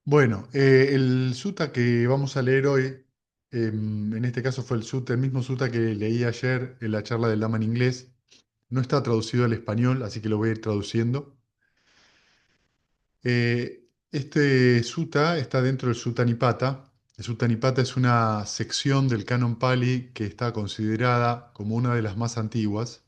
Bueno, el sutta que vamos a leer hoy, en este caso fue el mismo sutta que leí ayer en la charla del Lama en inglés. No está traducido al español, así que lo voy a ir traduciendo. Este sutta está dentro del Sutta Nipata. El Sutta Nipata es una sección del Canon Pali que está considerada como una de las más antiguas.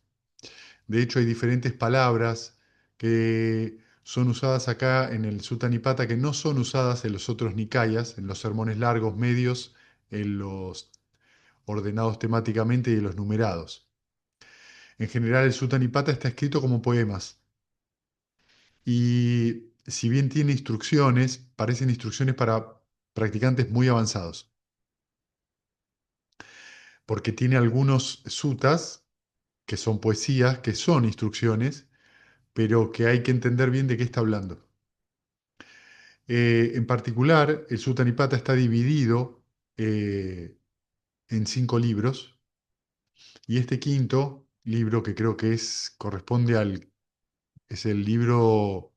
De hecho, hay diferentes palabras que son usadas acá en el Sutta Nipata que no son usadas en los otros Nikayas, en los sermones largos, medios, en los ordenados temáticamente y en los numerados. En general, el Sutta Nipata está escrito como poemas y si bien tiene instrucciones, parecen instrucciones para practicantes muy avanzados, porque tiene algunos suttas que son poesías, que son instrucciones, pero que hay que entender bien de qué está hablando. En particular, el Sutta Nipata está dividido eh, en 5 libros y este quinto libro, que creo que es el libro,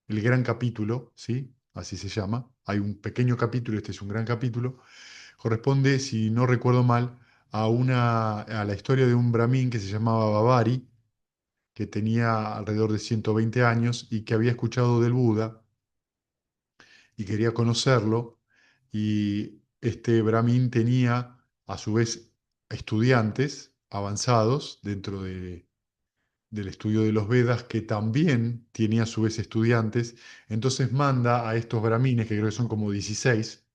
el gran capítulo, ¿sí? Así se llama. Hay un pequeño capítulo, este es un gran capítulo. Corresponde, si no recuerdo mal, a la historia de un brahmin que se llamaba Bavari, que tenía alrededor de 120 años y que había escuchado del Buda y quería conocerlo. Y este Brahmin tenía a su vez estudiantes avanzados del estudio de los Vedas que también tenía a su vez estudiantes. Entonces manda a estos Brahmines, que creo que son como 16,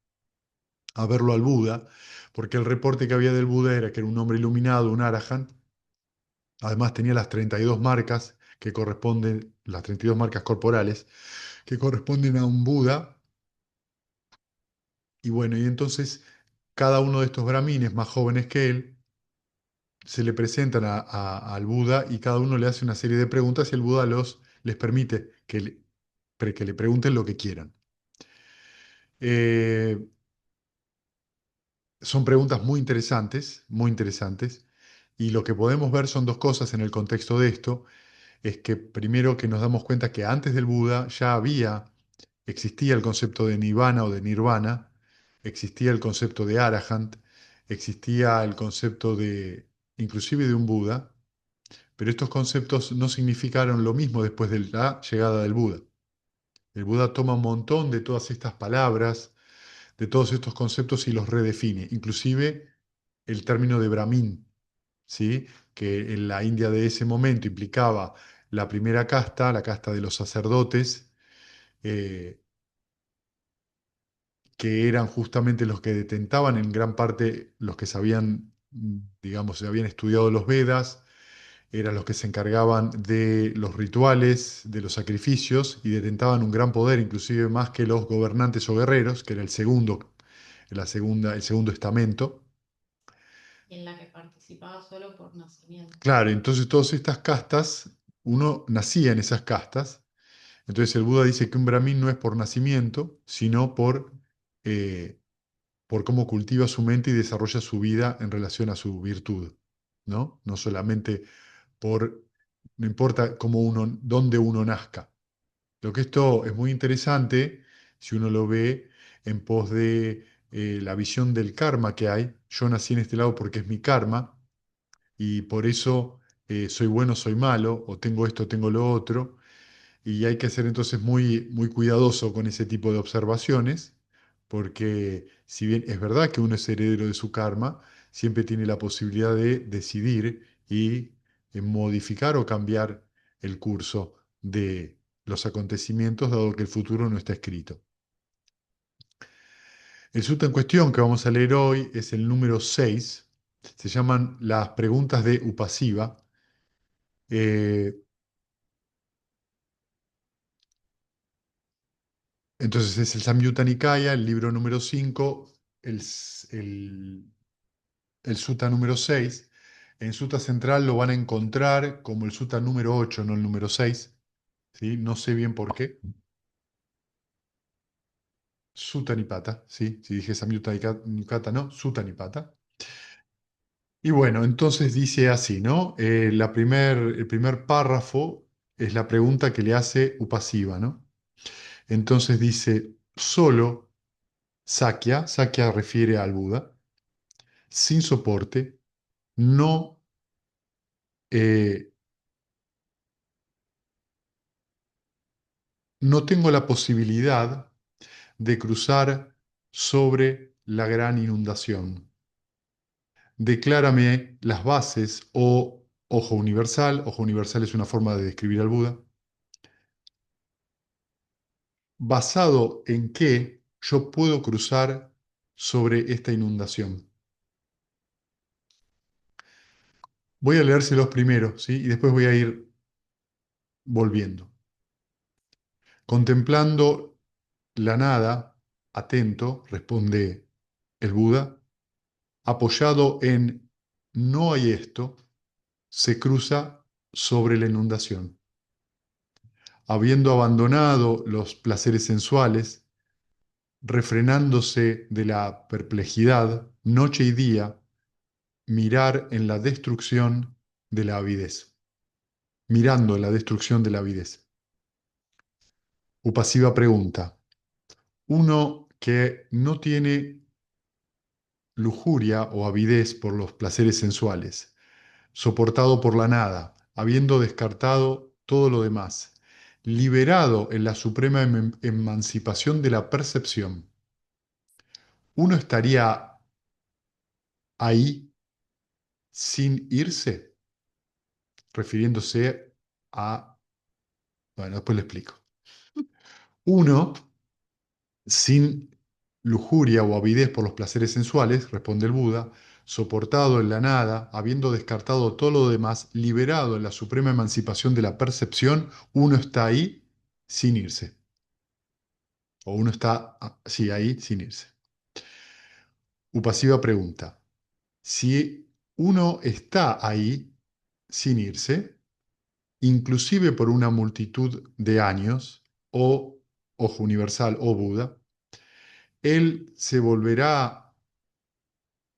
a verlo al Buda, porque el reporte que había del Buda era que era un hombre iluminado, un arahant. Además tenía las 32 marcas que corresponden, las 32 marcas corporales, que corresponden a un Buda. Y bueno, y entonces cada uno de estos brahmines más jóvenes que él se le presentan al Buda y cada uno le hace una serie de preguntas y el Buda les permite que le pregunten lo que quieran. Eh, Son preguntas muy interesantes, muy interesantes. Y lo que podemos ver son dos cosas en el contexto de esto. Es que primero que nos damos cuenta que antes del Buda existía el concepto de nirvana o de nirvana, existía el concepto de arahant, existía el concepto inclusive de un Buda, pero estos conceptos no significaron lo mismo después de la llegada del Buda. El Buda toma un montón de todas estas palabras, de todos estos conceptos y los redefine, inclusive el término de Brahmin, ¿sí? Que en la India de ese momento implicaba la primera casta, la casta de los sacerdotes, eh, que eran justamente los que detentaban en gran parte los que sabían, digamos, se habían estudiado los Vedas, eran los que se encargaban de los rituales, de los sacrificios y detentaban un gran poder, inclusive más que los gobernantes o guerreros, que era el segundo estamento. En la que participaba solo por nacimiento. Claro, entonces todas estas castas, uno nacía en esas castas. Entonces el Buda dice que un brahmin no es por nacimiento, sino eh, por cómo cultiva su mente y desarrolla su vida en relación a su virtud, ¿no? No solamente por, no importa dónde uno nazca. Lo que esto es muy interesante si uno lo ve en pos de la visión del karma que hay. Yo nací en este lado porque es mi karma y por eso soy bueno, soy malo, o tengo esto, tengo lo otro. Y hay que ser entonces muy, muy cuidadoso con ese tipo de observaciones, porque si bien es verdad que uno es heredero de su karma, siempre tiene la posibilidad de decidir y modificar o cambiar el curso de los acontecimientos, dado que el futuro no está escrito. El sutta en cuestión que vamos a leer hoy es el número 6. Se llaman las preguntas de Upasiva. Eh, entonces es el Samyutta Nikaya, el libro número 5, el sutta número 6. En sutta central lo van a encontrar como el sutta número 8, no el número 6. ¿Sí? No sé bien por qué. Sutta Nipata, ¿sí? Si dije Samyutta Nikata, no, Sutta Nipata. Y bueno, entonces dice así, ¿no? El primer párrafo es la pregunta que le hace Upasiva, ¿no? Entonces dice. solo Sakya, Sakya refiere al Buda, sin soporte, no, eh, no tengo la posibilidad de cruzar sobre la gran inundación. Declárame las bases o ojo universal es una forma de describir al Buda, basado en qué yo puedo cruzar sobre esta inundación. Voy a leérselos primero, ¿sí? Y después voy a ir volviendo. Contemplando la nada, atento, responde el Buda, apoyado en no hay esto, se cruza sobre la inundación. Habiendo abandonado los placeres sensuales, refrenándose de la perplejidad, noche y día, mirar en la destrucción de la avidez. Mirando en la destrucción de la avidez. Upasiva pregunta, uno que no tiene lujuria o avidez por los placeres sensuales, soportado por la nada, habiendo descartado todo lo demás, liberado en la suprema emancipación de la percepción, ¿uno estaría ahí sin irse? Refiriéndose a... Bueno, después lo explico. Uno, sin lujuria o avidez por los placeres sensuales, responde el Buda, soportado en la nada, habiendo descartado todo lo demás, liberado en la suprema emancipación de la percepción, uno está ahí sin irse. O uno está, sí, ahí sin irse. Upasiva pregunta, si uno está ahí sin irse, inclusive por una multitud de años, o ojo universal o Buda, él se volverá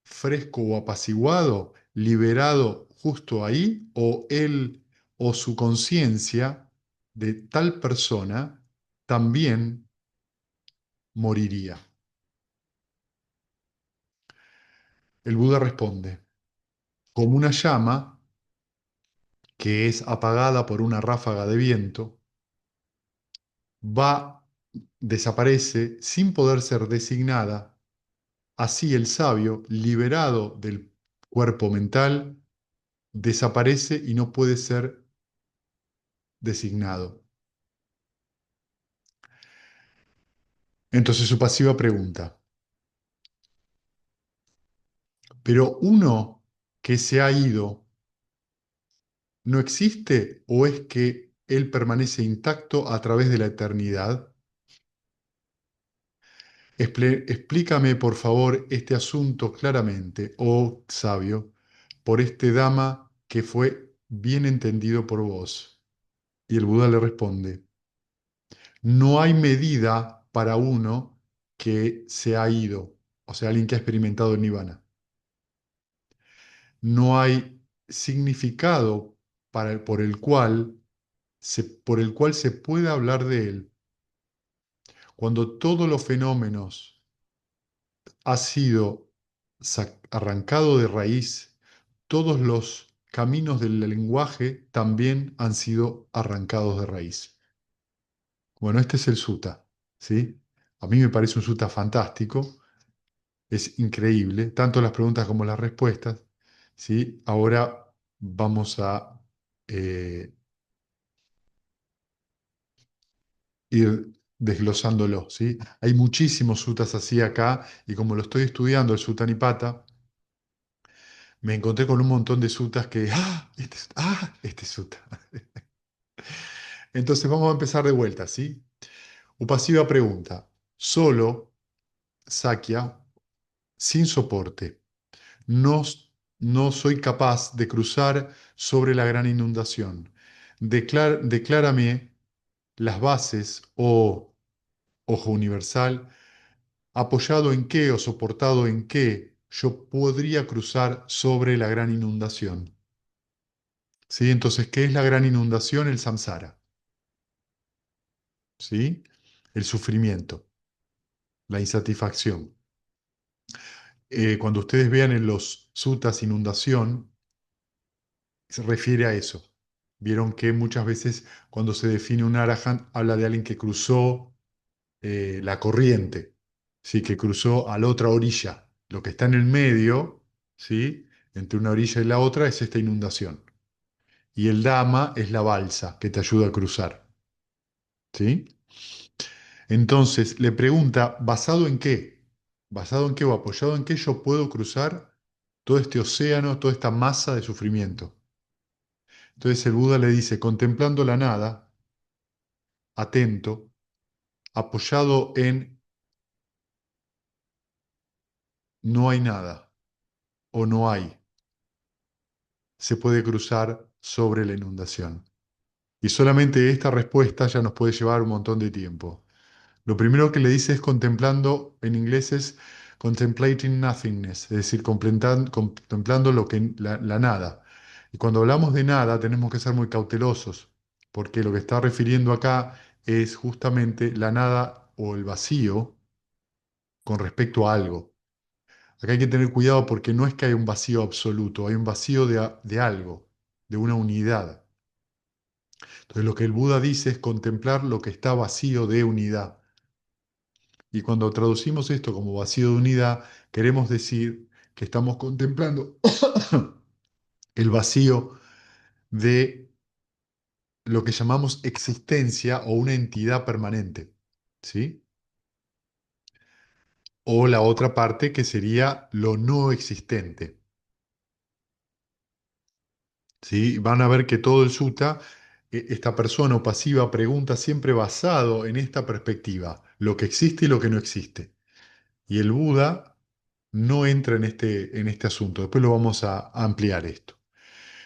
fresco o apaciguado, liberado justo ahí, o él o su conciencia de tal persona también moriría. El Buda responde, como una llama que es apagada por una ráfaga de viento, va, desaparece sin poder ser designada, así el sabio, liberado del cuerpo mental, desaparece y no puede ser designado. Entonces su pasiva pregunta, ¿pero uno que se ha ido no existe o es que él permanece intacto a través de la eternidad? Explícame, por favor, este asunto claramente, oh sabio, por este Dhamma que fue bien entendido por vos. Y el Buda le responde, no hay medida para uno que se ha ido, o sea, alguien que ha experimentado el nirvana. No hay significado por el cual se pueda hablar de él. Cuando todos los fenómenos ha sido arrancado de raíz, todos los caminos del lenguaje también han sido arrancados de raíz. Bueno, este es el sutta, ¿sí? A mí me parece un sutta fantástico, es increíble, tanto las preguntas como las respuestas, ¿sí? Ahora vamos a eh, ir desglosándolo, ¿sí? Hay muchísimos suttas así acá, y como lo estoy estudiando, el Sutta Nipata, me encontré con un montón de suttas que, este sutta. Entonces vamos a empezar de vuelta, ¿sí? Upasiva pregunta, solo Sakya, sin soporte, no, no soy capaz de cruzar sobre la gran inundación. Declárame las bases o ojo universal, apoyado en qué o soportado en qué yo podría cruzar sobre la gran inundación. ¿Sí? Entonces, ¿qué es la gran inundación? El samsara, ¿sí? El sufrimiento. la insatisfacción. Cuando ustedes vean en los suttas inundación, se refiere a eso. Vieron que muchas veces cuando se define un arahant habla de alguien que cruzó la corriente, ¿sí? Que cruzó a la otra orilla. Lo que está en el medio, ¿sí? Entre una orilla y la otra es esta inundación. Y el dama es la balsa que te ayuda a cruzar, ¿sí? Entonces le pregunta, ¿basado en qué? ¿Basado en qué o apoyado en qué yo puedo cruzar todo este océano, toda esta masa de sufrimiento? Entonces el Buda le dice, contemplando la nada, atento, apoyado en no hay nada o no hay, se puede cruzar sobre la inundación. Y solamente esta respuesta ya nos puede llevar un montón de tiempo. Lo primero que le dice es contemplando, en inglés es contemplating nothingness, es decir, contemplando lo que, la nada. Y cuando hablamos de nada tenemos que ser muy cautelosos, porque lo que está refiriendo acá es justamente la nada o el vacío con respecto a algo. Acá hay que tener cuidado porque no es que hay un vacío absoluto, hay un vacío de algo, de una unidad. Entonces lo que el Buda dice es contemplar lo que está vacío de unidad. Y cuando traducimos esto como vacío de unidad, queremos decir que estamos contemplando el vacío de lo que llamamos existencia o una entidad permanente, ¿sí? O la otra parte que sería lo no existente, ¿sí? Van a ver que todo el sutta, esta persona o pasiva pregunta siempre basado en esta perspectiva, lo que existe y lo que no existe. Y el Buda no entra en este asunto. Después lo vamos a ampliar esto.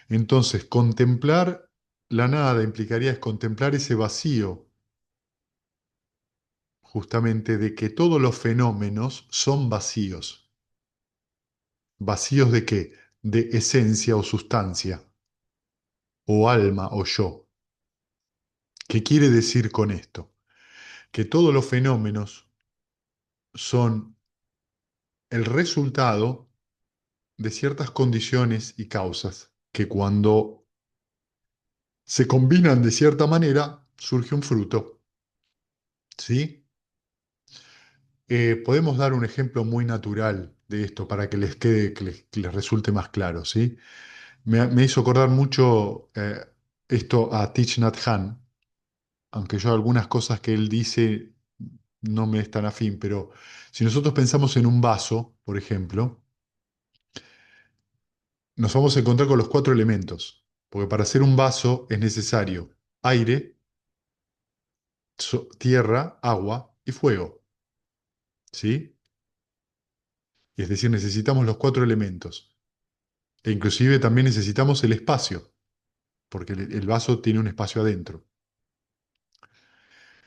Entonces, contemplar la nada implicaría es contemplar ese vacío, justamente de que todos los fenómenos son vacíos. ¿Vacíos de qué? De esencia o sustancia, o alma o yo. ¿Qué quiere decir con esto? Que todos los fenómenos son el resultado de ciertas condiciones y causas que cuando se combinan de cierta manera surge un fruto, ¿sí? Podemos dar un ejemplo muy natural de esto para que les quede, que les resulte más claro, ¿sí? Me hizo acordar mucho esto a Thich Nhat Hanh, aunque yo algunas cosas que él dice no me están afín, pero si nosotros pensamos en un vaso, por ejemplo, nos vamos a encontrar con los cuatro elementos, porque para hacer un vaso es necesario aire, tierra, agua y fuego, ¿sí? Es decir, necesitamos los cuatro elementos. E inclusive también necesitamos el espacio, porque el vaso tiene un espacio adentro.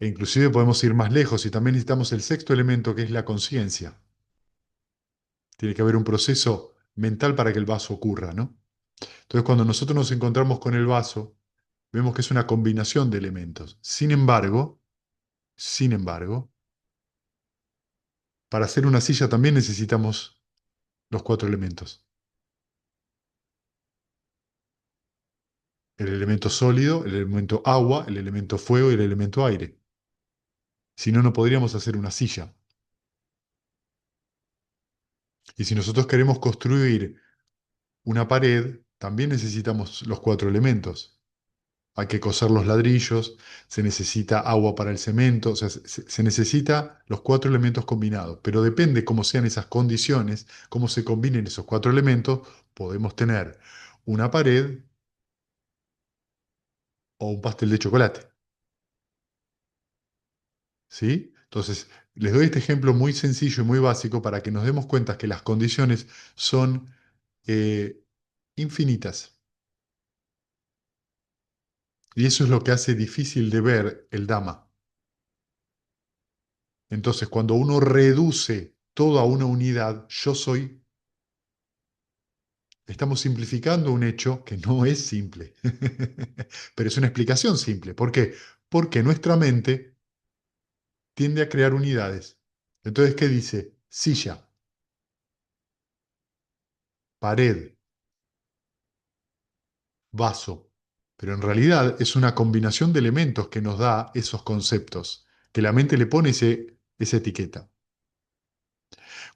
E inclusive podemos ir más lejos y también necesitamos el sexto elemento, que es la conciencia. Tiene que haber un proceso mental para que el vaso ocurra, ¿no? Entonces, cuando nosotros nos encontramos con el vaso, vemos que es una combinación de elementos. Sin embargo, para hacer una silla también necesitamos los cuatro elementos. El elemento sólido, el elemento agua, el elemento fuego y el elemento aire. Si no, no podríamos hacer una silla. Y si nosotros queremos construir una pared, también necesitamos los cuatro elementos. Hay que coser los ladrillos, se necesita agua para el cemento, o sea, se necesita los cuatro elementos combinados. Pero depende cómo sean esas condiciones, cómo se combinen esos cuatro elementos, podemos tener una pared o un pastel de chocolate. ¿Sí? Entonces, les doy este ejemplo muy sencillo y muy básico para que nos demos cuenta que las condiciones son eh, infinitas. Y eso es lo que hace difícil de ver el Dhamma. Entonces, cuando uno reduce todo a una unidad, yo soy, estamos simplificando un hecho que no es simple. Pero es una explicación simple. ¿Por qué? Porque nuestra mente tiende a crear unidades. Entonces, ¿qué dice? Silla, pared, vaso. Pero en realidad es una combinación de elementos que nos da esos conceptos, que la mente le pone esa etiqueta.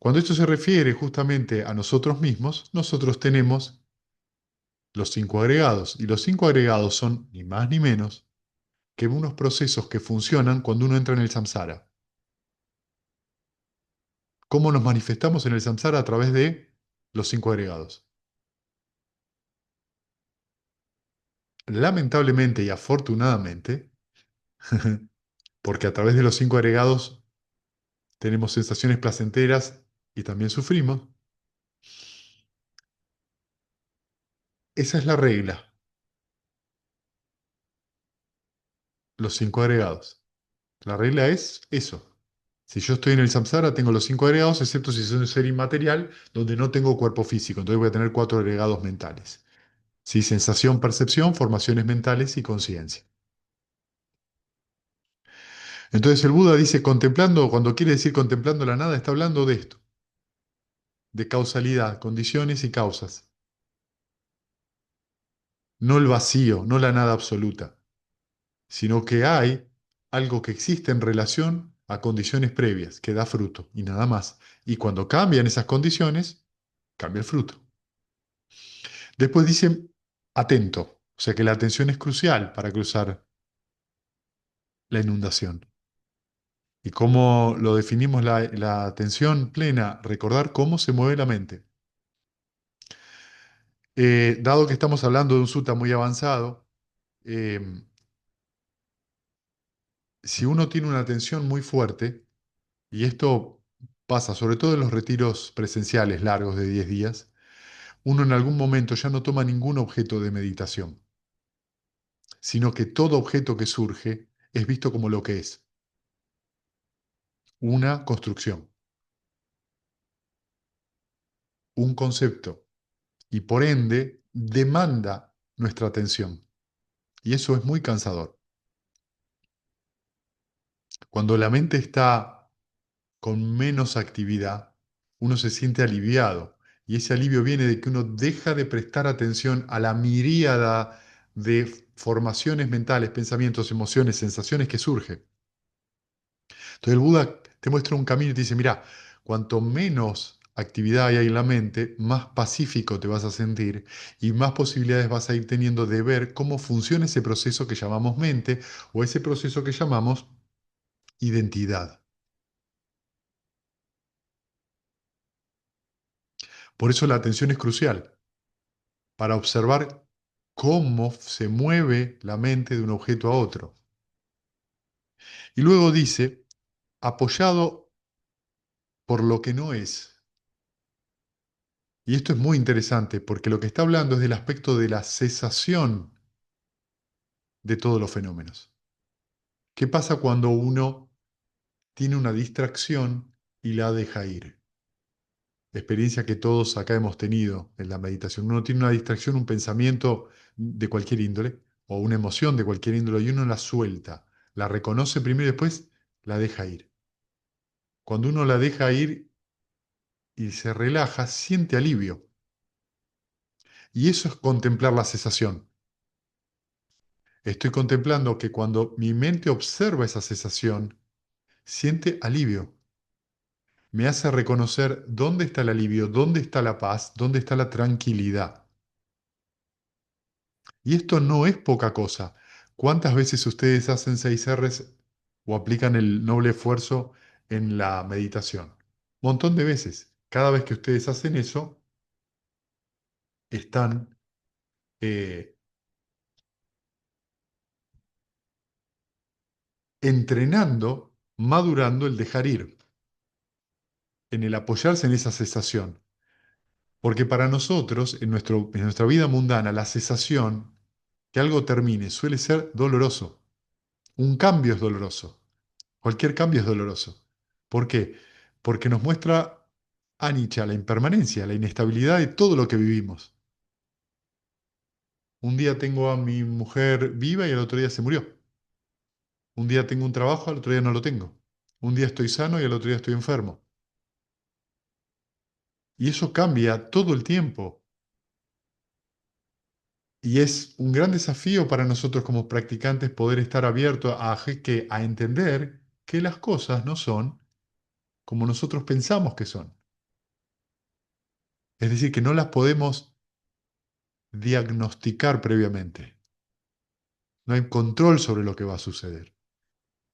Cuando esto se refiere justamente a nosotros mismos, nosotros tenemos los cinco agregados, y los cinco agregados son ni más ni menos que unos procesos que funcionan cuando uno entra en el samsara. ¿Cómo nos manifestamos en el samsara? A través de los cinco agregados. Lamentablemente y afortunadamente, porque a través de los cinco agregados tenemos sensaciones placenteras y también sufrimos, esa es la regla, los cinco agregados. La regla es eso. Si yo estoy en el samsara, tengo los cinco agregados, excepto si soy un ser inmaterial, donde no tengo cuerpo físico. Entonces voy a tener cuatro agregados mentales. Sí, sensación, percepción, formaciones mentales y conciencia. Entonces el Buda dice contemplando, cuando quiere decir contemplando la nada, está hablando de esto, de causalidad, condiciones y causas. No el vacío, no la nada absoluta, sino que hay algo que existe en relación a condiciones previas, que da fruto y nada más. Y cuando cambian esas condiciones, cambia el fruto. Después dice atento, o sea que la atención es crucial para cruzar la inundación. ¿Y cómo lo definimos la atención plena? Recordar cómo se mueve la mente. Dado que estamos hablando de un sutta muy avanzado, eh, si uno tiene una atención muy fuerte, y esto pasa sobre todo en los retiros presenciales largos de 10 días, uno en algún momento ya no toma ningún objeto de meditación, sino que todo objeto que surge es visto como lo que es, una construcción, un concepto, y por ende demanda nuestra atención. Y eso es muy cansador. Cuando la mente está con menos actividad, uno se siente aliviado. Y ese alivio viene de que uno deja de prestar atención a la miríada de formaciones mentales, pensamientos, emociones, sensaciones que surgen. Entonces el Buda te muestra un camino y te dice, mira, cuanto menos actividad hay en la mente, más pacífico te vas a sentir y más posibilidades vas a ir teniendo de ver cómo funciona ese proceso que llamamos mente o ese proceso que llamamos identidad. Por eso la atención es crucial, para observar cómo se mueve la mente de un objeto a otro. Y luego dice, apoyado por lo que no es. Y esto es muy interesante porque lo que está hablando es del aspecto de la cesación de todos los fenómenos. ¿Qué pasa cuando uno tiene una distracción y la deja ir? Experiencia que todos acá hemos tenido en la meditación. Uno tiene una distracción, un pensamiento de cualquier índole o una emoción de cualquier índole y uno la suelta, la reconoce primero y después la deja ir. Cuando uno la deja ir y se relaja, siente alivio. Y eso es contemplar la cesación. Estoy contemplando que cuando mi mente observa esa cesación, siente alivio. Me hace reconocer dónde está el alivio, dónde está la paz, dónde está la tranquilidad. Y esto no es poca cosa. ¿Cuántas veces ustedes hacen 6 Rs o aplican el noble esfuerzo en la meditación? Montón de veces. Cada vez que ustedes hacen eso, están eh, entrenando, madurando el dejar ir, en el apoyarse en esa cesación. Porque para nosotros, en nuestra vida mundana, la cesación, que algo termine, suele ser doloroso. Un cambio es doloroso. Cualquier cambio es doloroso. ¿Por qué? Porque nos muestra anicca, la impermanencia, la inestabilidad de todo lo que vivimos. Un día tengo a mi mujer viva y al otro día se murió. Un día tengo un trabajo, al otro día no lo tengo. Un día estoy sano y al otro día estoy enfermo. Y eso cambia todo el tiempo. Y es un gran desafío para nosotros como practicantes poder estar abiertos a entender que las cosas no son como nosotros pensamos que son. Es decir, que no las podemos diagnosticar previamente. No hay control sobre lo que va a suceder.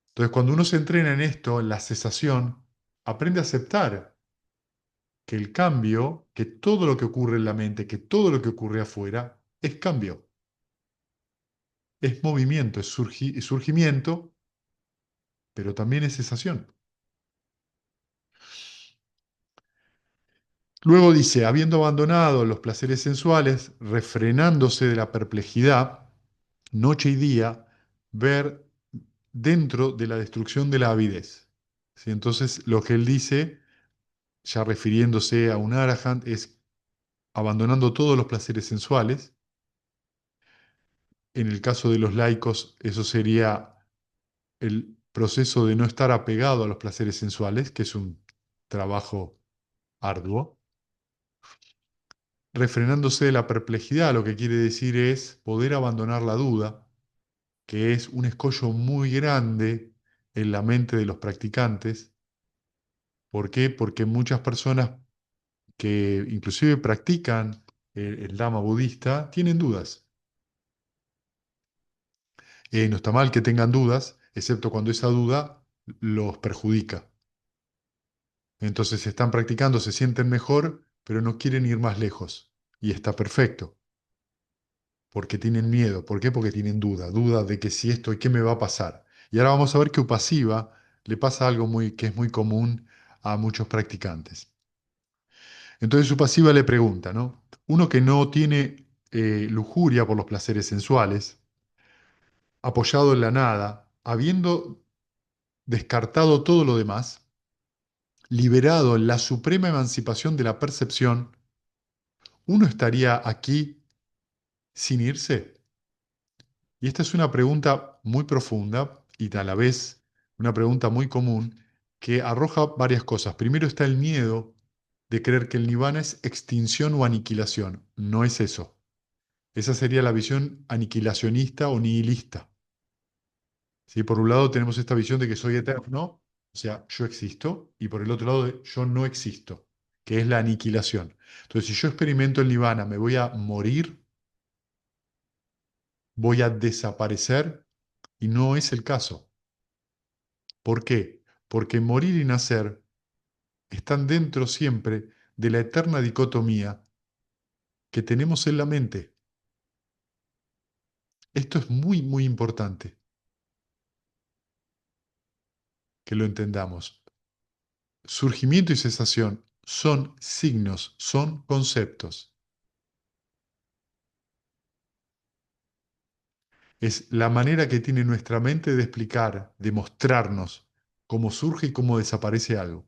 Entonces, cuando uno se entrena en esto, en la cesación, aprende a aceptar que el cambio, que todo lo que ocurre en la mente, que todo lo que ocurre afuera, es cambio, es movimiento, es surgimiento, pero también es cesación. Luego dice, habiendo abandonado los placeres sensuales, refrenándose de la perplejidad, noche y día, ver dentro de la destrucción de la avidez. ¿Sí? Entonces, lo que él dice, ya refiriéndose a un arahant, es abandonando todos los placeres sensuales. En el caso de los laicos, eso sería el proceso de no estar apegado a los placeres sensuales, que es un trabajo arduo. Refrenándose de la perplejidad, lo que quiere decir es poder abandonar la duda, que es un escollo muy grande en la mente de los practicantes. ¿Por qué? Porque muchas personas que inclusive practican el Dhamma budista tienen dudas. No está mal que tengan dudas, excepto cuando esa duda los perjudica. Entonces están practicando, se sienten mejor, pero no quieren ir más lejos. Y está perfecto, porque tienen miedo. ¿Por qué? Porque tienen duda, duda de que si esto y qué me va a pasar. Y ahora vamos a ver que Upasiva le pasa algo que es muy común a muchos practicantes. Entonces Upasiva le pregunta, ¿no? Uno que no tiene lujuria por los placeres sensuales, apoyado en la nada, habiendo descartado todo lo demás, liberado en la suprema emancipación de la percepción, ¿uno estaría aquí sin irse? Y esta es una pregunta muy profunda y a la vez una pregunta muy común que arroja varias cosas. Primero está el miedo de creer que el nirvana es extinción o aniquilación. No es eso. Esa sería la visión aniquilacionista o nihilista. ¿Sí? Por un lado tenemos esta visión de que soy eterno, o sea, yo existo, y por el otro lado de yo no existo, que es la aniquilación. Entonces, si yo experimento el nirvana, me voy a morir, voy a desaparecer, y no es el caso. ¿Por qué? Porque morir y nacer están dentro siempre de la eterna dicotomía que tenemos en la mente. Esto es muy, muy importante que lo entendamos. Surgimiento y cesación son signos, son conceptos. Es la manera que tiene nuestra mente de explicar, de mostrarnos cómo surge y cómo desaparece algo.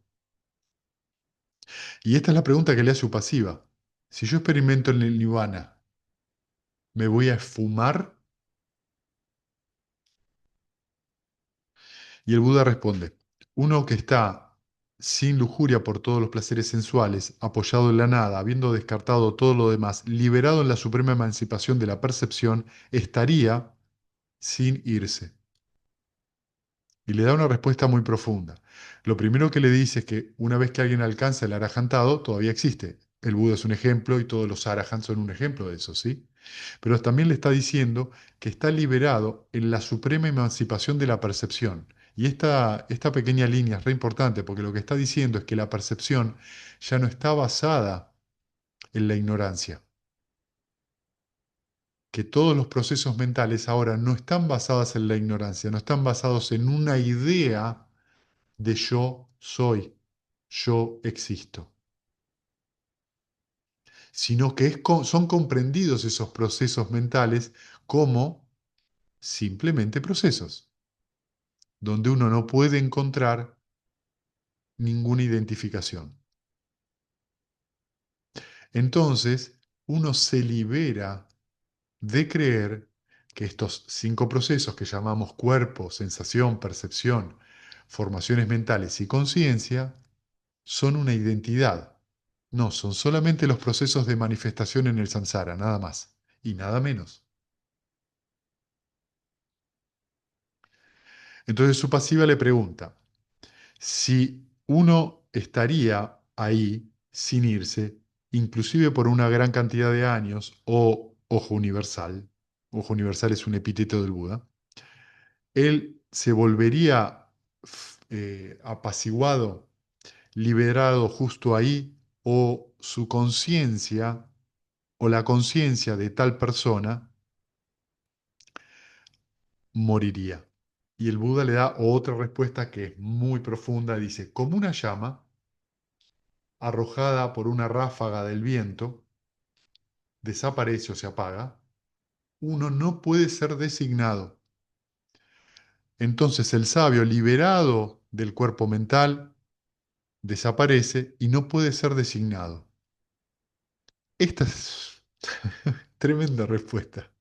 Y esta es la pregunta que le hace Upasiva. Si yo experimento en el nirvana, ¿me voy a esfumar? Y el Buda responde, uno que está sin lujuria por todos los placeres sensuales, apoyado en la nada, habiendo descartado todo lo demás, liberado en la suprema emancipación de la percepción, estaría sin irse. Y le da una respuesta muy profunda. Lo primero que le dice es que una vez que alguien alcanza el arahantado, todavía existe. El Buda es un ejemplo y todos los arahants son un ejemplo de eso, ¿sí? Pero también le está diciendo que está liberado en la suprema emancipación de la percepción. Y esta pequeña línea es re importante porque lo que está diciendo es que la percepción ya no está basada en la ignorancia, que todos los procesos mentales ahora no están basados en la ignorancia, no están basados en una idea de yo soy, yo existo, sino que son comprendidos esos procesos mentales como simplemente procesos, donde uno no puede encontrar ninguna identificación. Entonces, uno se libera de creer que estos cinco procesos que llamamos cuerpo, sensación, percepción, formaciones mentales y conciencia son una identidad. No, son solamente los procesos de manifestación en el samsara, nada más y nada menos. Entonces su pasiva le pregunta si uno estaría ahí sin irse, inclusive por una gran cantidad de años, o ojo universal es un epíteto del Buda, él se volvería apaciguado, liberado justo ahí, o su conciencia o la conciencia de tal persona moriría. Y el Buda le da otra respuesta que es muy profunda, dice, como una llama arrojada por una ráfaga del viento, desaparece o se apaga, uno no puede ser designado. Entonces el sabio, liberado del cuerpo mental, desaparece y no puede ser designado. Esta es tremenda respuesta,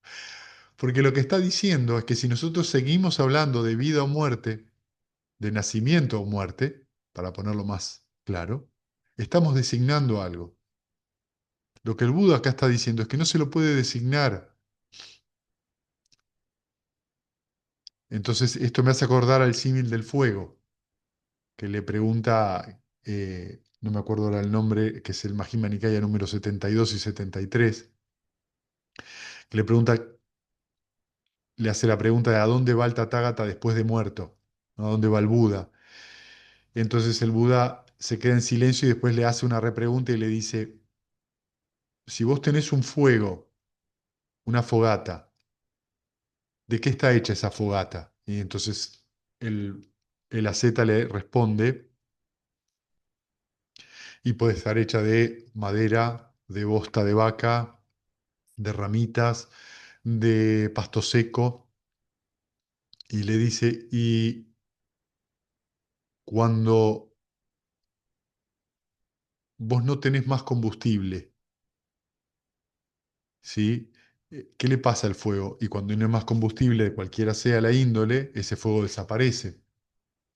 porque lo que está diciendo es que si nosotros seguimos hablando de vida o muerte, de nacimiento o muerte, para ponerlo más claro, estamos designando algo. Lo que el Buda acá está diciendo es que no se lo puede designar. Entonces, esto me hace acordar al símil del fuego, que le pregunta, no me acuerdo ahora el nombre, que es el Majjhima Nikaya número 72 y 73, que le pregunta, le hace la pregunta de a dónde va el Tathagata después de muerto, ¿no? ¿A dónde va el Buda? Entonces el Buda se queda en silencio y después le hace una repregunta y le dice, si vos tenés un fuego, una fogata, ¿de qué está hecha esa fogata? Y entonces el, el asceta le responde, y puede estar hecha de madera, de bosta de vaca, de ramitas, de pasto seco, y le dice, y cuando vos no tenés más combustible, ¿sí? ¿Qué le pasa al fuego? Y cuando no hay más combustible, de cualquiera sea la índole, ese fuego desaparece.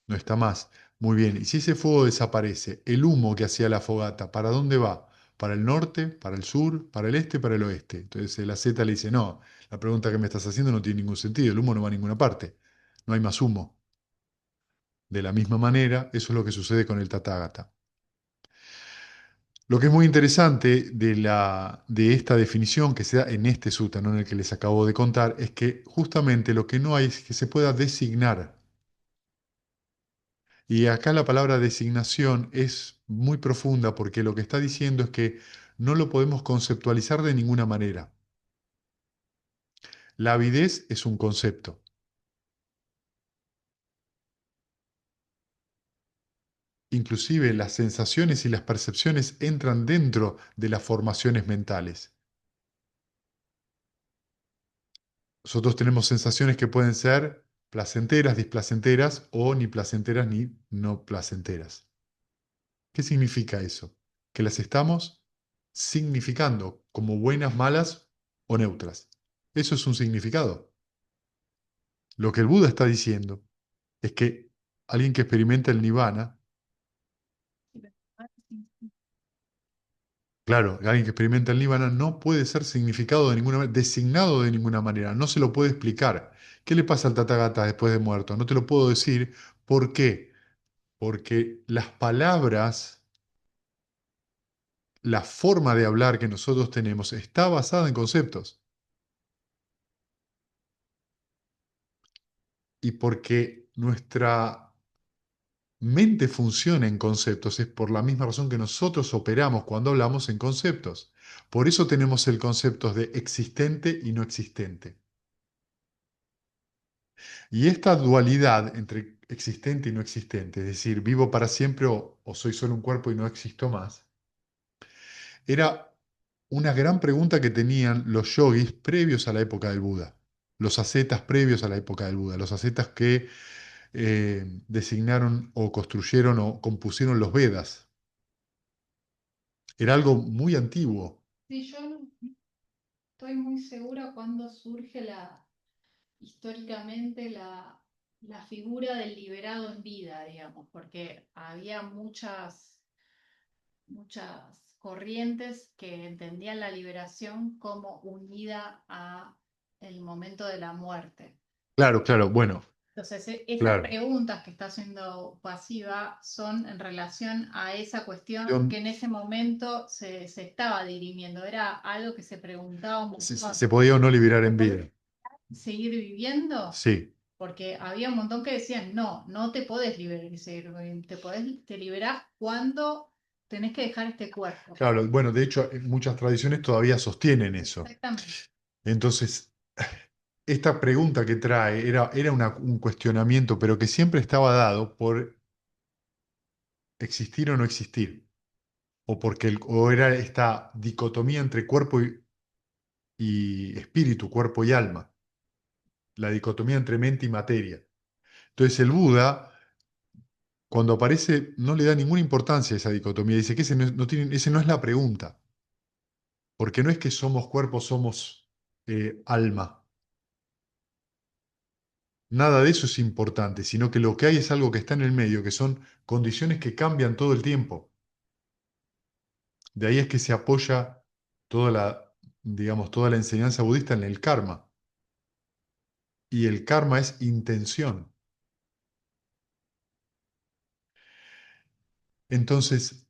No está más. Muy bien. Y si ese fuego desaparece, el humo que hacía la fogata, ¿para dónde va? ¿Para el norte, para el sur, para el este, para el oeste? Entonces la Z le dice, no, la pregunta que me estás haciendo no tiene ningún sentido, el humo no va a ninguna parte, no hay más humo. De la misma manera, eso es lo que sucede con el Tathagata. Lo que es muy interesante de esta definición que se da en este sutta, no en el que les acabo de contar, es que justamente lo que no hay es que se pueda designar. Y acá la palabra designación es muy profunda porque lo que está diciendo es que no lo podemos conceptualizar de ninguna manera. La avidez es un concepto. Inclusive las sensaciones y las percepciones entran dentro de las formaciones mentales. Nosotros tenemos sensaciones que pueden ser placenteras, displacenteras o ni placenteras ni no placenteras. ¿Qué significa eso? Que las estamos significando como buenas, malas o neutras. Eso es un significado. Lo que el Buda está diciendo es que alguien que experimenta el nirvana, claro, alguien que experimenta el nirvana no puede ser significado de ninguna manera, designado de ninguna manera, no se lo puede explicar. ¿Qué le pasa al Tathagata después de muerto? No te lo puedo decir. ¿Por qué? Porque las palabras, la forma de hablar que nosotros tenemos está basada en conceptos. Y porque nuestra mente funciona en conceptos, es por la misma razón que nosotros operamos cuando hablamos en conceptos. Por eso tenemos el concepto de existente y no existente. Y esta dualidad entre existente y no existente, es decir, vivo para siempre o soy solo un cuerpo y no existo más, era una gran pregunta que tenían los yogis previos a la época del Buda, los ascetas previos a la época del Buda, los ascetas que designaron o construyeron o compusieron los Vedas. Era algo muy antiguo. Sí, yo no estoy muy segura cuándo surge históricamente, la figura del liberado en vida, digamos, porque había muchas corrientes que entendían la liberación como unida a el momento de la muerte. Claro, claro, bueno, Entonces, esas claro. preguntas que está haciendo Pasiva son en relación a esa cuestión Yo- que en ese momento se estaba dirimiendo. Era algo que se preguntaba un montón. se podía o no liberar ¿Se en vida. puede seguir viviendo? Sí, Porque había un montón que decían, no, no te podés liberar y seguir viviendo. Te liberás cuando tenés que dejar este cuerpo. claro, bueno, de hecho, muchas tradiciones todavía sostienen eso. Exactamente. Entonces, esta pregunta que trae era un cuestionamiento, pero que siempre estaba dado por existir o no existir, o porque o era esta dicotomía entre cuerpo y espíritu, cuerpo y alma, la dicotomía entre mente y materia. Entonces, el Buda, cuando aparece, no le da ninguna importancia a esa dicotomía, dice que ese ese no es la pregunta, porque no es que somos cuerpo, somos alma. Nada de eso es importante, sino que lo que hay es algo que está en el medio, que son condiciones que cambian todo el tiempo. De ahí es que se apoya toda digamos, toda la enseñanza budista en el karma. Y el karma es intención. Entonces,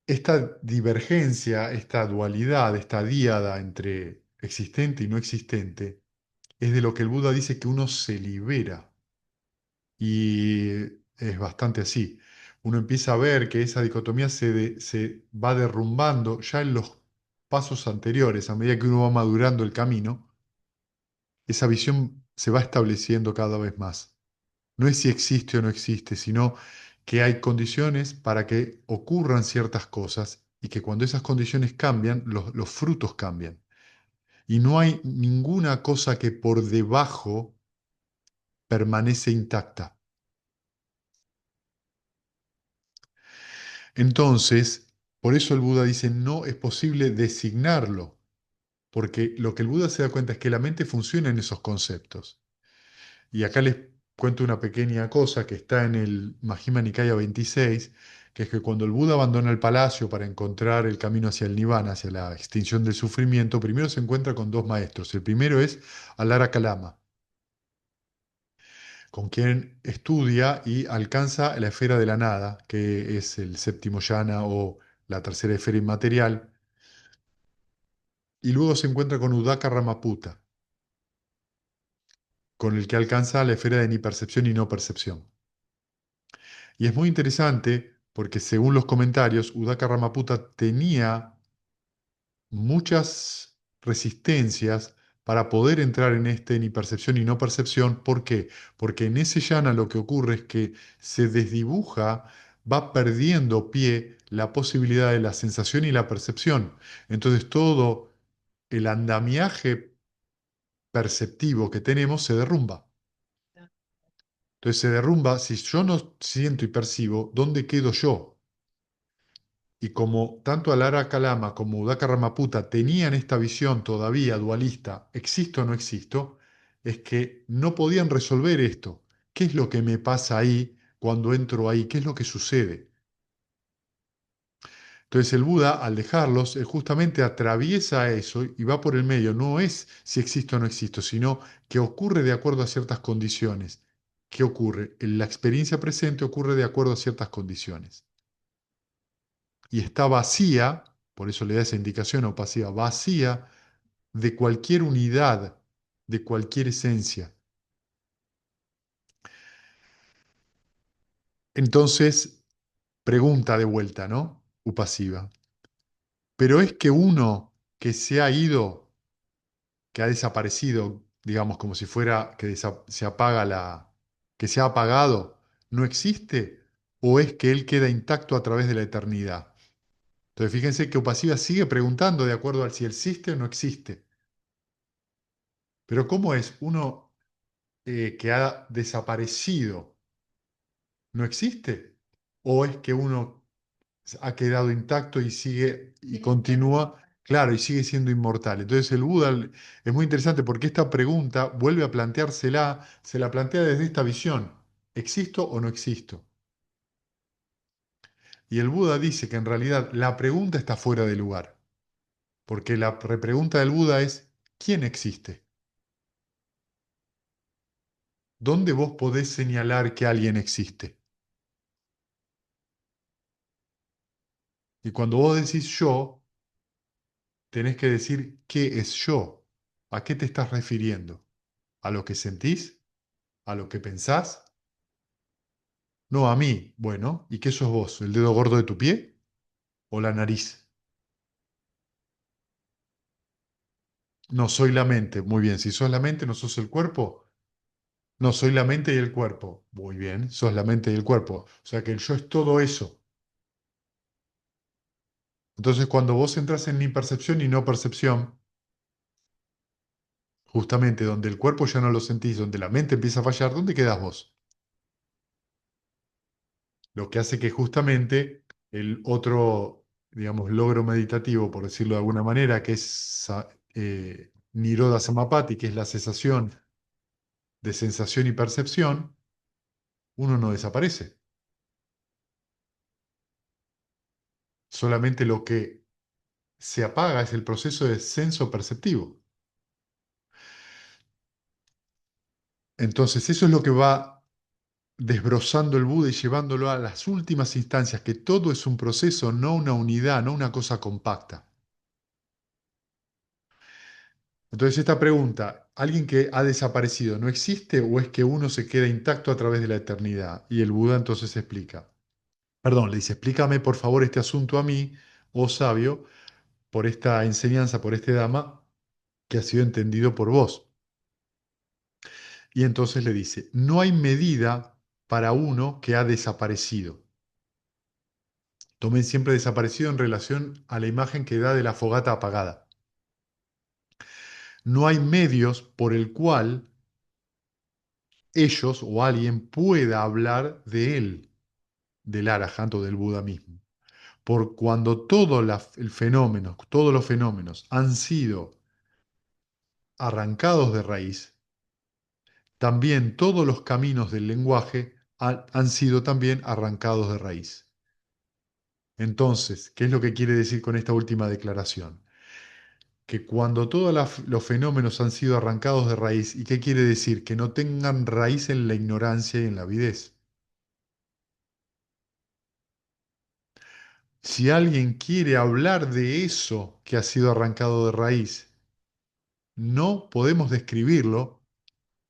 esta divergencia, esta dualidad, esta díada entre existente y no existente, es de lo que el Buda dice que uno se libera. Y es bastante así. Uno empieza a ver que esa dicotomía se va derrumbando ya en los pasos anteriores, a medida que uno va madurando el camino, esa visión se va estableciendo cada vez más. No es si existe o no existe, sino que hay condiciones para que ocurran ciertas cosas y que cuando esas condiciones cambian, los frutos cambian. Y no hay ninguna cosa que por debajo permanece intacta. Entonces, por eso el Buda dice, no es posible designarlo, porque lo que el Buda se da cuenta es que la mente funciona en esos conceptos. Y acá les cuento una pequeña cosa que está en el Majjhima Nikaya 26, que es que cuando el Buda abandona el palacio para encontrar el camino hacia el Nirvana, hacia la extinción del sufrimiento, primero se encuentra con dos maestros. El primero es Alara Kalama, con quien estudia y alcanza la esfera de la nada, que es el séptimo yana o la tercera esfera inmaterial, y luego se encuentra con Udaka Ramaputa, con el que alcanza la esfera de ni percepción y no percepción. Y es muy interesante porque según los comentarios, Udaka Ramaputa tenía muchas resistencias para poder entrar en este ni percepción y no percepción. ¿Por qué? Porque en ese yana lo que ocurre es que se desdibuja, va perdiendo pie la posibilidad de la sensación y la percepción. Entonces todo el andamiaje perceptivo que tenemos se derrumba. Entonces se derrumba, si yo no siento y percibo, ¿dónde quedo yo? Y como tanto Alara Kalama como Udaka Ramaputa tenían esta visión todavía dualista, existo o no existo, es que no podían resolver esto. ¿Qué es lo que me pasa ahí cuando entro ahí? ¿Qué es lo que sucede? Entonces el Buda, al dejarlos, justamente atraviesa eso y va por el medio. No es si existo o no existo, sino que ocurre de acuerdo a ciertas condiciones. ¿Qué ocurre? En la experiencia presente ocurre de acuerdo a ciertas condiciones. Y está vacía, por eso le da esa indicación o pasiva, vacía de cualquier unidad, de cualquier esencia. Entonces, pregunta de vuelta, ¿no? Upasiva. Pero es que uno que se ha ido, que ha desaparecido, digamos, como si fuera que se apaga que se ha apagado, ¿no existe? ¿O es que él queda intacto a través de la eternidad? Entonces, fíjense que Upasiva sigue preguntando de acuerdo al si existe o no existe. Pero ¿cómo es uno que ha desaparecido? ¿No existe? ¿O es que uno ha quedado intacto y sigue y Tiene que continúa Claro, y sigue siendo inmortal. Entonces el Buda es muy interesante porque esta pregunta vuelve a planteársela, se la plantea desde esta visión. ¿Existo o no existo? Y el Buda dice que en realidad la pregunta está fuera de lugar, porque la repregunta del Buda es, ¿quién existe? ¿Dónde vos podés señalar que alguien existe? Y cuando vos decís yo, tenés que decir qué es yo, a qué te estás refiriendo, a lo que sentís, a lo que pensás, no a mí. Bueno, ¿y qué sos vos? ¿El dedo gordo de tu pie o la nariz? No, soy la mente. Muy bien, si sos la mente, ¿no sos el cuerpo? No, soy la mente y el cuerpo. Muy bien, sos la mente y el cuerpo. O sea que el yo es todo eso. Entonces, cuando vos entras en mi percepción y no percepción, justamente donde el cuerpo ya no lo sentís, donde la mente empieza a fallar, ¿dónde quedás vos? Lo que hace que justamente el otro, digamos, logro meditativo, por decirlo de alguna manera, que es Nirodha Samapati, que es la cesación de sensación y percepción, uno no desaparece. Solamente lo que se apaga es el proceso de senso perceptivo. Entonces, eso es lo que va desbrozando el Buda y llevándolo a las últimas instancias, que todo es un proceso, no una unidad, no una cosa compacta. Entonces, esta pregunta, ¿alguien que ha desaparecido no existe o es que uno se queda intacto a través de la eternidad? Y el Buda entonces explica, perdón, le dice, explícame por favor este asunto a mí, oh sabio, por esta enseñanza, por este Dhamma, que ha sido entendido por vos. Y entonces le dice, no hay medida para uno que ha desaparecido. Tomen siempre desaparecido en relación a la imagen que da de la fogata apagada. No hay medios por el cual ellos o alguien pueda hablar de él, del Arahant o del Buda mismo. Por cuando el fenómeno, todos los fenómenos han sido arrancados de raíz, también todos los caminos del lenguaje han sido también arrancados de raíz. Entonces, ¿qué es lo que quiere decir con esta última declaración? Que cuando todos los fenómenos han sido arrancados de raíz, ¿y qué quiere decir? Que no tengan raíz en la ignorancia y en la avidez. Si alguien quiere hablar de eso que ha sido arrancado de raíz, no podemos describirlo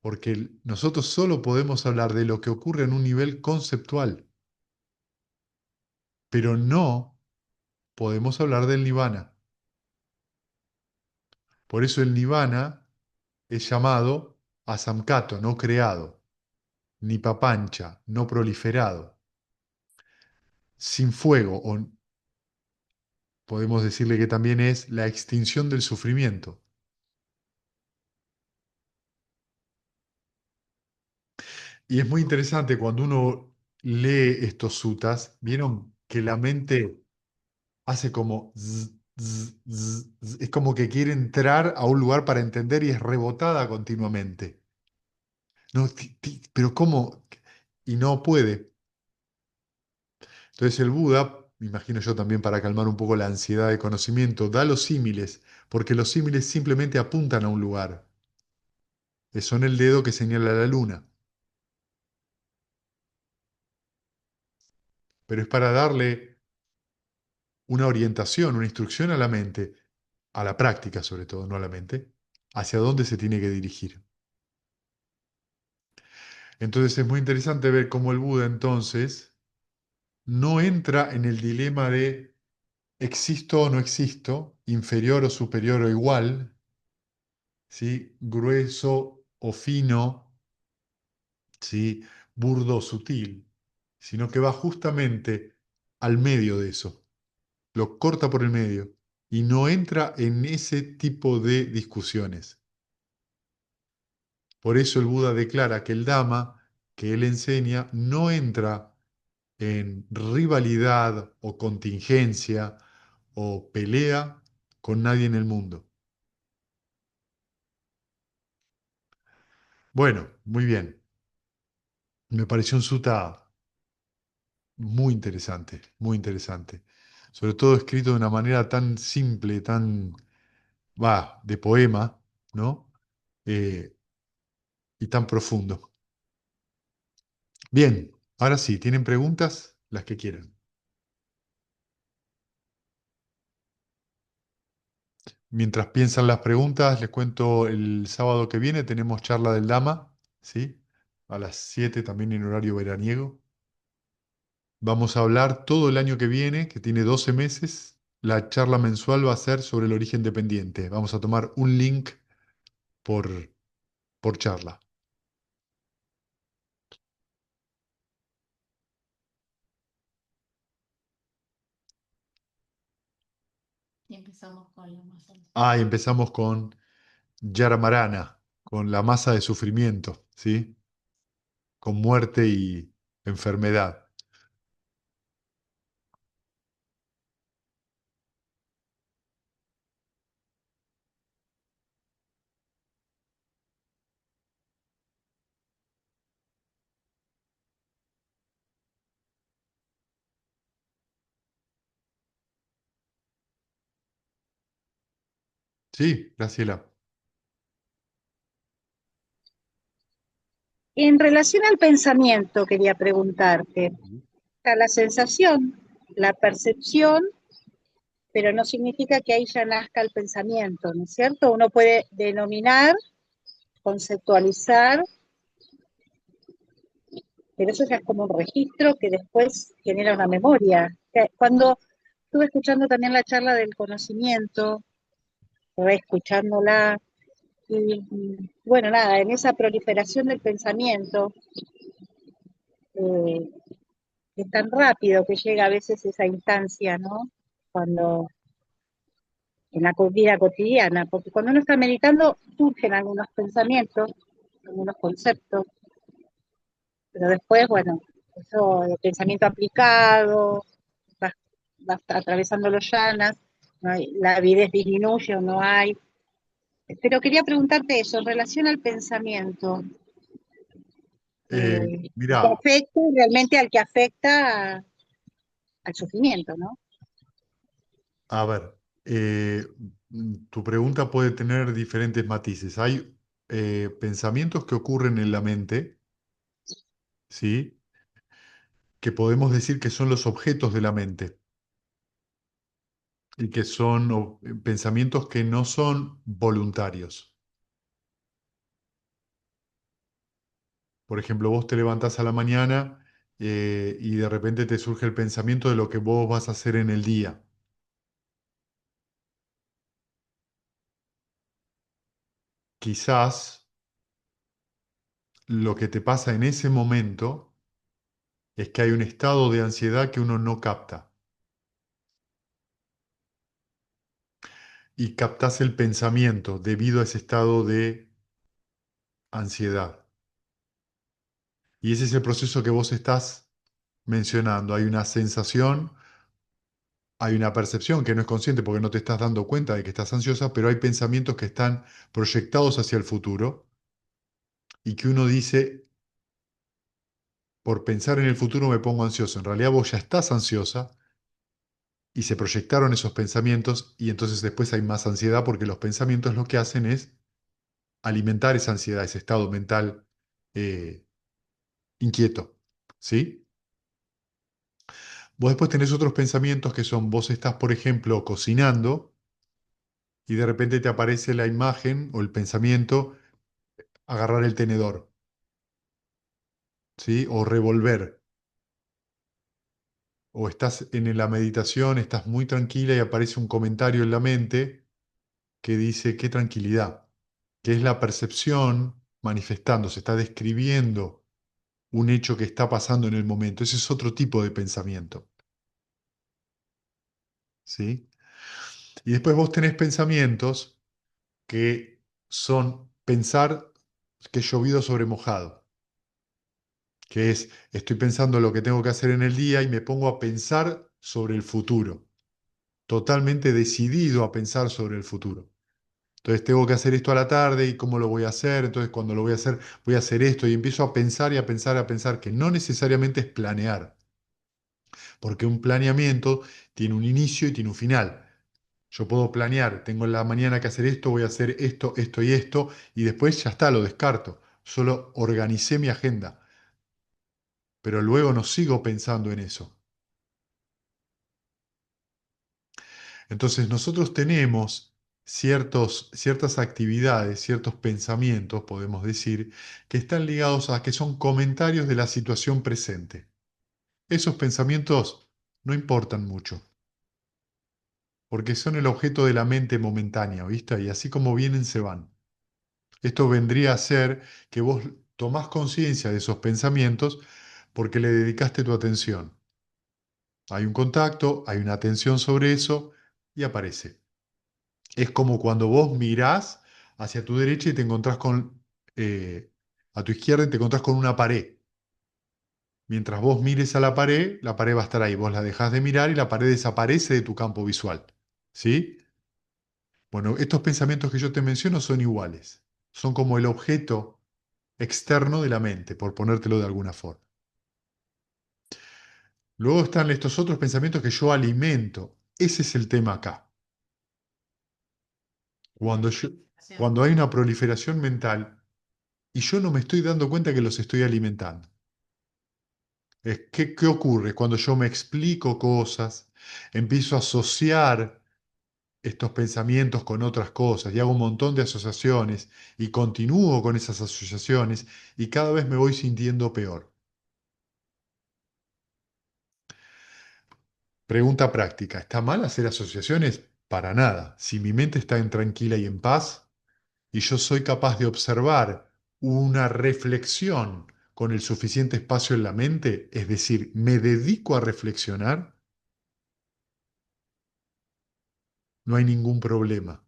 porque nosotros solo podemos hablar de lo que ocurre en un nivel conceptual, pero no podemos hablar del nirvana. Por eso el nirvana es llamado asamkato, no creado, ni papancha, no proliferado, sin fuego, o podemos decirle que también es la extinción del sufrimiento. Y es muy interesante cuando uno lee estos sutas, vieron que la mente hace como es como que quiere entrar a un lugar para entender y es rebotada continuamente. No, pero ¿cómo? Y no puede. Entonces el Buda, me imagino yo también para calmar un poco la ansiedad de conocimiento, da los símiles, porque los símiles simplemente apuntan a un lugar. Son el dedo que señala la luna. Pero es para darle una orientación, una instrucción a la mente, a la práctica sobre todo, no a la mente, hacia dónde se tiene que dirigir. Entonces es muy interesante ver cómo el Buda entonces no entra en el dilema de existo o no existo, inferior o superior o igual, ¿sí? Grueso o fino, ¿sí? Burdo o sutil, sino que va justamente al medio de eso, lo corta por el medio y no entra en ese tipo de discusiones. Por eso el Buda declara que el Dhamma que él enseña no entra en rivalidad o contingencia o pelea con nadie en el mundo. Bueno, muy bien. Me pareció un suta muy interesante, muy interesante. Sobre todo escrito de una manera tan simple, de poema, ¿no? Eh, y tan profundo. Bien, ahora sí, ¿tienen preguntas? Las que quieran. Mientras piensan las preguntas, les cuento el sábado que viene tenemos charla del Dama, ¿sí? A las 7 también en horario veraniego. Vamos a hablar todo el año que viene, que tiene 12 meses. La charla mensual va a ser sobre el origen dependiente. Vamos a tomar un link por, por charla. Y empezamos con la masa. Ah, y empezamos con Yaramarana, con la masa de sufrimiento, ¿sí? Con muerte y enfermedad. Sí, Graciela. En relación al pensamiento, quería preguntarte, está la sensación, la percepción, pero no significa que ahí ya nazca el pensamiento, ¿no es cierto? Uno puede denominar, conceptualizar, pero eso ya es como un registro que después genera una memoria. Cuando estuve escuchando también la charla del conocimiento, reescuchándola, y bueno, nada, en esa proliferación del pensamiento, eh, es tan rápido que llega a veces esa instancia, ¿no? Cuando en la vida cotidiana, porque cuando uno está meditando surgen algunos pensamientos, algunos conceptos, pero después, bueno, eso de pensamiento aplicado, va, va atravesando los llanas, no la avidez disminuye o no hay. Pero quería preguntarte eso, en relación al pensamiento, que Mirá, afecta realmente al que afecta al sufrimiento, ¿no? a ver, tu pregunta puede tener diferentes matices. Hay pensamientos que ocurren en la mente, ¿sí? Que podemos decir que son los objetos de la mente y que son pensamientos que no son voluntarios. Por ejemplo, vos te levantás a la mañana y de repente te surge el pensamiento de lo que vos vas a hacer en el día. Quizás lo que te pasa en ese momento es que hay un estado de ansiedad que uno no capta y captás el pensamiento debido a ese estado de ansiedad. Y ese es el proceso que vos estás mencionando. Hay una sensación, hay una percepción que no es consciente porque no te estás dando cuenta de que estás ansiosa, pero hay pensamientos que están proyectados hacia el futuro y que uno dice, por pensar en el futuro me pongo ansioso. En realidad vos ya estás ansiosa y se proyectaron esos pensamientos y entonces después hay más ansiedad porque los pensamientos lo que hacen es alimentar esa ansiedad, ese estado mental eh, inquieto. ¿Sí? Vos después tenés otros pensamientos que son, vos estás, por ejemplo, cocinando y de repente te aparece la imagen o el pensamiento, agarrar el tenedor, ¿sí? O revolver. O estás en la meditación, estás muy tranquila y aparece un comentario en la mente que dice, qué tranquilidad, que es la percepción manifestándose, está describiendo un hecho que está pasando en el momento. Ese es otro tipo de pensamiento, ¿sí? Y después vos tenés pensamientos que son pensar que llovido sobre mojado, que es, estoy pensando lo que tengo que hacer en el día y me pongo a pensar sobre el futuro. totalmente decidido a pensar sobre el futuro. Entonces tengo que hacer esto a la tarde y cómo lo voy a hacer. Entonces cuando lo voy a hacer esto y empiezo a pensar y a pensar, a pensar, que no necesariamente es planear, porque un planeamiento tiene un inicio y tiene un final. Yo puedo planear, tengo en la mañana que hacer esto, voy a hacer esto, esto y esto, y después ya está, lo descarto. Solo organicé mi agenda, pero luego no sigo pensando en eso. Entonces nosotros tenemos ciertas actividades, ciertos pensamientos, podemos decir, que están ligados a que son comentarios de la situación presente. Esos pensamientos no importan mucho, porque son el objeto de la mente momentánea, ¿viste? Y así como vienen, se van. Esto vendría a ser que vos tomás conciencia de esos pensamientos porque le dedicaste tu atención. Hay un contacto, hay una atención sobre eso y aparece. Es como cuando vos mirás hacia tu derecha y te encontrás a tu izquierda y te encontrás con una pared. Mientras vos mires a la pared va a estar ahí. Vos la dejás de mirar y la pared desaparece de tu campo visual. ¿Sí? Bueno, estos pensamientos que yo te menciono son iguales. Son como el objeto externo de la mente, por ponértelo de alguna forma. Luego están estos otros pensamientos que yo alimento. Ese es el tema acá. Cuando yo, cuando hay una proliferación mental y yo no me estoy dando cuenta que los estoy alimentando. ¿Qué ocurre? Cuando yo me explico cosas, empiezo a asociar estos pensamientos con otras cosas y hago un montón de asociaciones y continúo con esas asociaciones y cada vez me voy sintiendo peor. Pregunta práctica, ¿está mal hacer asociaciones? Para nada. Si mi mente está en tranquila y en paz y yo soy capaz de observar una reflexión con el suficiente espacio en la mente, es decir, me dedico a reflexionar, no hay ningún problema.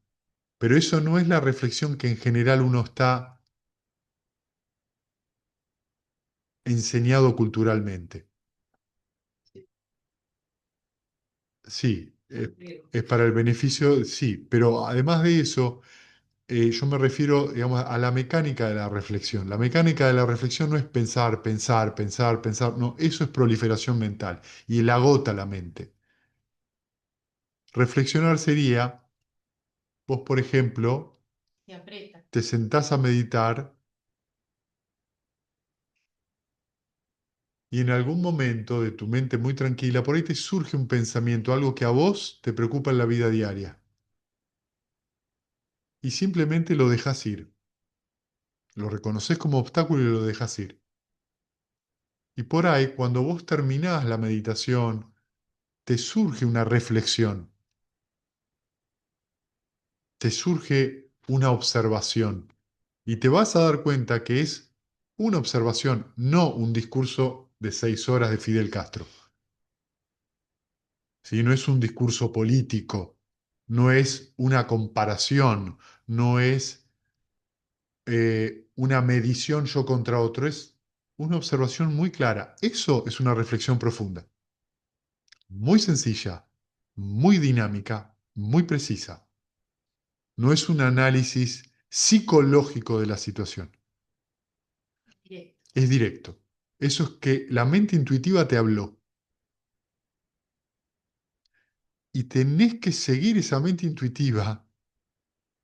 Pero eso no es la reflexión que en general uno está enseñado culturalmente. Sí, es para el beneficio, sí, pero además de eso, yo me refiero, digamos, a la mecánica de la reflexión. La mecánica de la reflexión no es pensar, pensar, pensar, pensar, no, eso es proliferación mental y él agota la mente. Reflexionar sería, vos, por ejemplo, Y aprieta. te sentás a meditar y en algún momento de tu mente muy tranquila, por ahí te surge un pensamiento, algo que a vos te preocupa en la vida diaria. Y simplemente lo dejas ir. Lo reconoces como obstáculo y lo dejas ir. Y por ahí, cuando vos terminás la meditación, te surge una reflexión, te surge una observación. Y te vas a dar cuenta que es una observación, no un discurso de 6 horas de Fidel Castro. ¿Sí? No es un discurso político, no es una comparación, no es una medición yo contra otro, es una observación muy clara. Eso es una reflexión profunda, muy sencilla, muy dinámica, muy precisa. No es un análisis psicológico de la situación, Directo. es directo. Eso es que la mente intuitiva te habló y tenés que seguir esa mente intuitiva.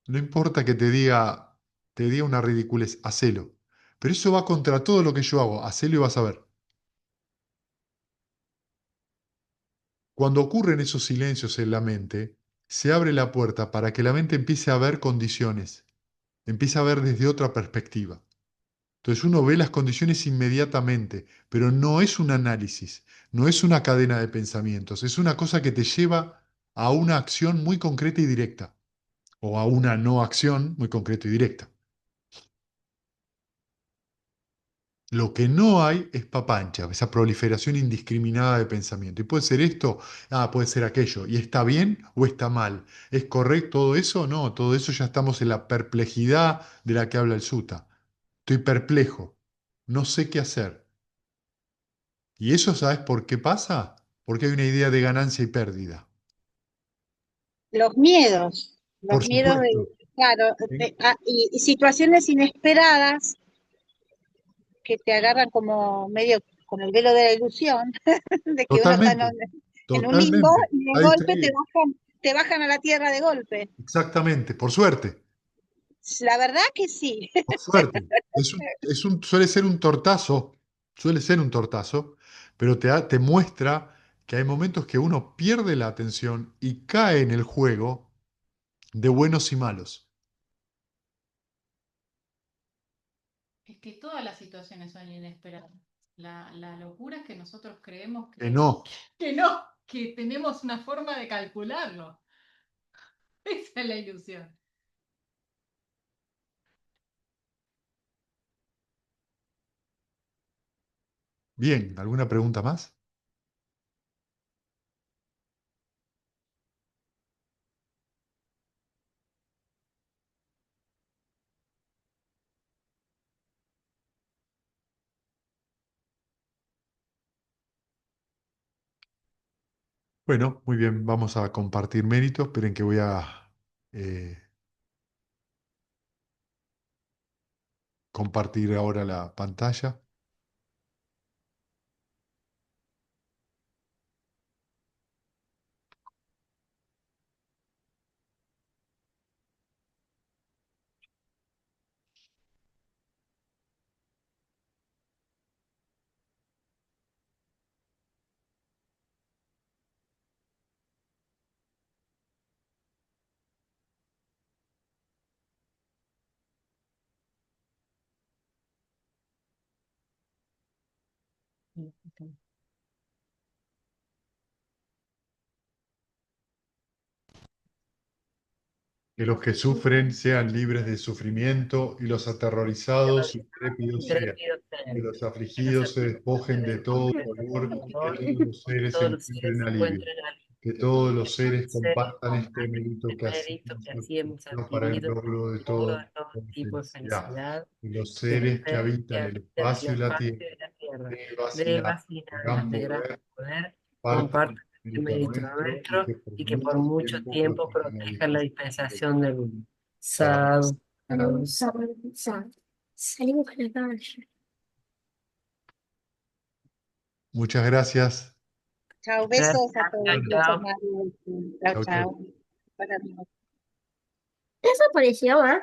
No importa que te diga una ridiculez, hacelo. Pero eso va contra todo lo que yo hago. Hacelo y vas a ver. Cuando ocurren esos silencios en la mente, se abre la puerta para que la mente empiece a ver condiciones, empiece a ver desde otra perspectiva. Entonces uno ve las condiciones inmediatamente, pero no es un análisis, no es una cadena de pensamientos, es una cosa que te lleva a una acción muy concreta y directa, o a una no acción muy concreta y directa. Lo que no hay es papancha, esa proliferación indiscriminada de pensamiento. Y puede ser esto, puede ser aquello. ¿Y está bien o está mal? ¿Es correcto todo eso? No, todo eso ya estamos en la perplejidad de la que habla el Sutta. Estoy perplejo, no sé qué hacer. ¿Y eso sabes por qué pasa? Porque hay una idea de ganancia y pérdida. los miedos, Por supuesto. claro, ¿Sí? y situaciones inesperadas que te agarran como medio con el velo de la ilusión, de que uno está Totalmente, en un limbo totalmente. y de Está golpe distraído. te bajan a la tierra de golpe. Exactamente, por suerte, La verdad que sí. por suerte. Suele ser un tortazo, suele ser un tortazo, pero te muestra que hay momentos que uno pierde la atención y cae en el juego de buenos y malos. Es que todas las situaciones son inesperadas. La locura es que nosotros creemos Que no. que no, que tenemos una forma de calcularlo. Esa es la ilusión. Bien, ¿alguna pregunta más? Bueno, muy bien, vamos a compartir méritos. Esperen que voy a eh, compartir ahora la pantalla. Que los que sufren sean libres de sufrimiento y los aterrorizados intrépidos sean. Que los afligidos se despojen de todo dolor y que todos los seres encuentren alivio. Que todos los seres compartan este mérito que así hemos adquirido para el logro de todo tipo de felicidad. Que los seres que habitan el espacio y la tierra, devas y naves de gran poder, partan el mérito nuestro y que por mucho tiempo protejan la dispensación del mundo. Salimos a la calle. Muchas gracias. Chao, besos a todos. Besos, Chao, Maru. Chao, chao. chao. Para mí. Eso pareció, ¿eh?